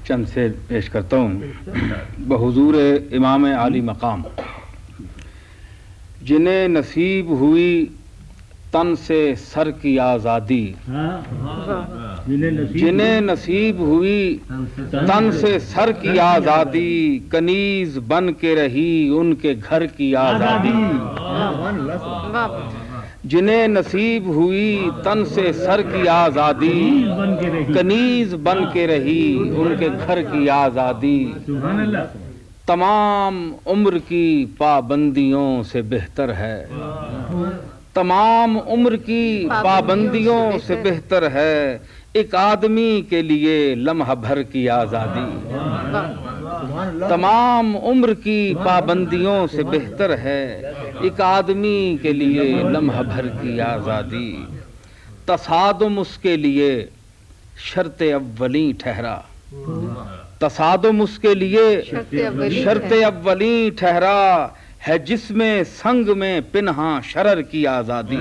چند سے پیش کرتا ہوں بحضور امام عالی مقام. جنہیں نصیب ہوئی تن سے سر کی آزادی، جنہیں نصیب ہوئی تن سے سر کی آزادی، کنیز بن کے رہی ان کے گھر کی آزادی. جنہیں نصیب ہوئی تن سے سر کی آزادی، کنیز بن کے رہی ان کے گھر کی آزادی. تمام عمر کی پابندیوں سے بہتر ہے، تمام عمر کی پابندیوں سے بہتر ہے ایک آدمی کے لیے لمحہ بھر کی آزادی. تمام عمر کی پابندیوں سے بہتر ہے ایک آدمی کے لیے لمحہ بھر کی آزادی. تصادم اس کے لیے شرط اولی ٹھہرا، تصادم اس کے لیے شرط اولی ٹھہرا ہے جس میں سنگ میں پنہاں شرر کی آزادی.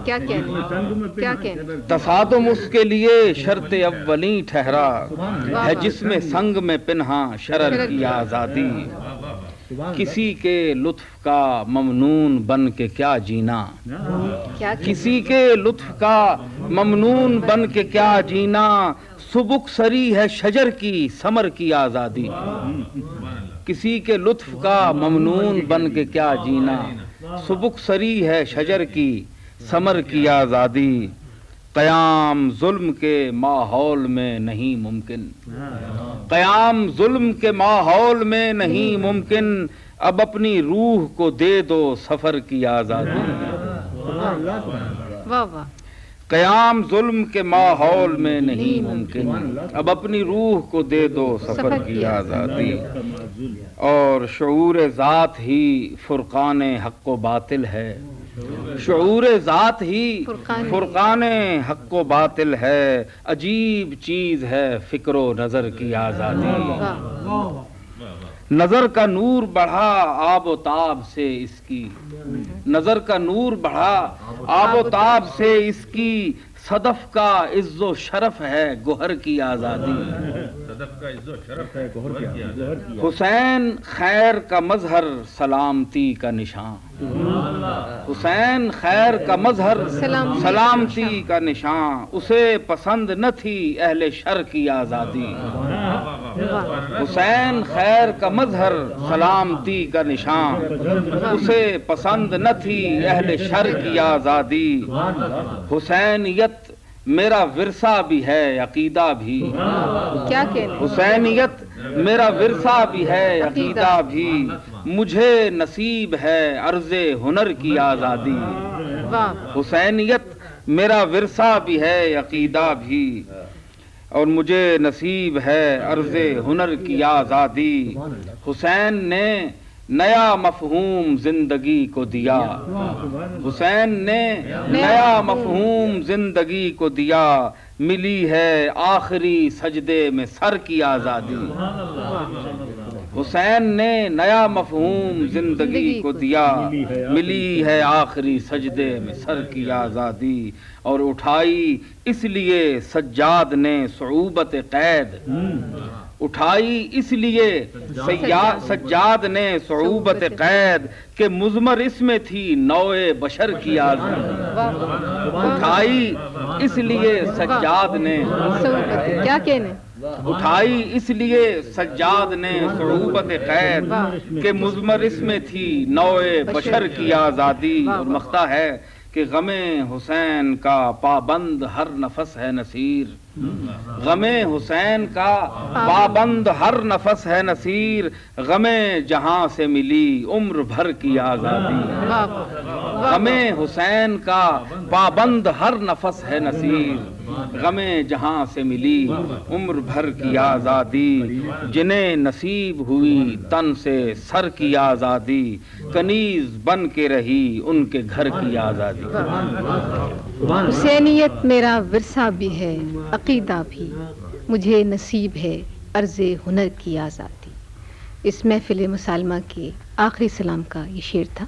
کیا کہنا تصادم اس کے لیے شرط اولی ٹھہرا ہے جس میں سنگ میں پنہاں شرر کی آزادی. کسی کے لطف کا ممنون بن کے کیا جینا، کسی کے لطف کا ممنون بن کے کیا جینا، سبک سری ہے شجر کی ثمر کی آزادی. کسی کے لطف کا ممنون بن کے کیا جینا، سبک سری ہے شجر کی ثمر کی آزادی. قیام ظلم کے ماحول میں نہیں ممکن، قیام ظلم کے ماحول میں نہیں ممکن، اب اپنی روح کو دے دو سفر کی آزادی. قیام ظلم کے ماحول میں نہیں ممکن، اب اپنی روح کو دے دو سفر کی آزادی. اور شعور ذات ہی فرقان حق و باطل ہے، شعور ذات ہی فرقان حق و باطل ہے. عجیب چیز ہے فکر و نظر کی آزادی. نظر کا نور بڑھا آب و تاب سے اس کی، نظر کا نور بڑھا آب و تاب سے اس کی، صدف کا عز و شرف ہے گوہر کی آزادی. حسین خیر کا مظہر سلامتی کا نشان، حسین خیر کا مظہر سلامتی کا نشان، اسے پسند نہ تھی اہل شر کی آزادی. حسین خیر کا مظہر سلامتی کا نشان، اسے پسند نہ تھی اہل شر کی آزادی. حسینیت میرا ورثہ بھی ہے عقیدہ بھی، کیا کہنا حسینیت میرا ورثہ بھی ہے عقیدہ بھی، مجھے نصیب ہے عرض ہنر کی آزادی. حسینیت میرا ورثہ بھی ہے عقیدہ بھی، اور مجھے نصیب ہے عرض ہنر کی آزادی. حسین نے نیا مفہوم زندگی کو دیا، حسین نے نیا مفہوم زندگی کو دیا، ملی ہے آخری سجدے میں سر کی آزادی. حسین نے نیا مفہوم زندگی کو دیا، ملی ہے آخری سجدے میں سر کی آزادی. اور اٹھائی اس لیے سجاد نے صعوبت قید، اٹھائی اس لیے سجاد نے صعوبت قید، کہ مضمر اس میں تھی نوع بشر کی آزادی. اٹھائی اس لیے سجاد نے، کیا کہنے اٹھائی اس لیے سجاد نے صعوبت قید، کہ مضمر اس میں تھی نوع بشر کی آزادی. اور مختہ ہے کہ غم حسین کا پابند ہر نفس ہے نصیر، غم حسین کا پابند ہر نفس ہے نصیر، غم جہاں سے ملی عمر بھر کی آزادی. غم حسین کا پابند ہر نفس ہے نصیر، غم جہاں سے ملی عمر بھر کی آزادی. جنہیں نصیب ہوئی تن سے سر کی آزادی، کنیز بن کے رہی ان کے گھر کی آزادی. حسینیت میرا ورثہ بھی ہے عقیدہ بھی، مجھے نصیب ہے عرض ہنر کی آزادی. اس محفل مسالمہ کے آخری سلام کا یہ شعر تھا.